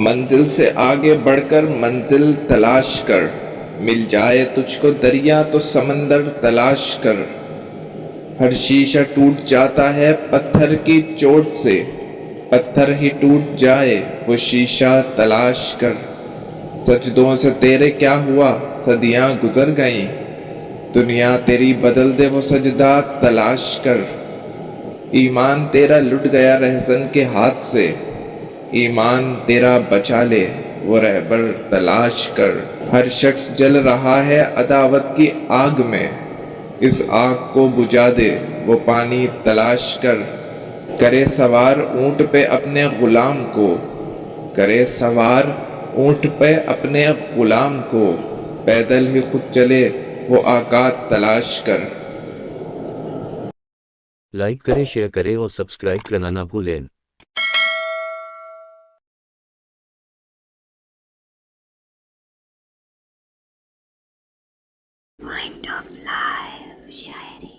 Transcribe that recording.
منزل سے آگے بڑھ کر منزل تلاش کر، مل جائے تجھ کو دریا تو سمندر تلاش کر۔ ہر شیشہ ٹوٹ جاتا ہے پتھر کی چوٹ سے، پتھر ہی ٹوٹ جائے وہ شیشہ تلاش کر۔ سجدوں سے تیرے کیا ہوا، صدیاں گزر گئیں، دنیا تیری بدل دے وہ سجدہ تلاش کر۔ ایمان تیرا لٹ گیا رہزن کے ہاتھ سے، ایمان تیرا بچا لے وہ رہبر تلاش کر۔ ہر شخص جل رہا ہے عداوت کی آگ میں، اس آگ کو بجھا دے وہ پانی تلاش کر۔ کرے سوار اونٹ پہ اپنے غلام کو، کرے سوار اونٹ پہ اپنے غلام کو، پیدل ہی خود چلے وہ آقا تلاش کر۔ لائک کریں، شیئر کریں اور سبسکرائب کرنا نہ بھولیں۔ مائنڈ آف لائف شاعری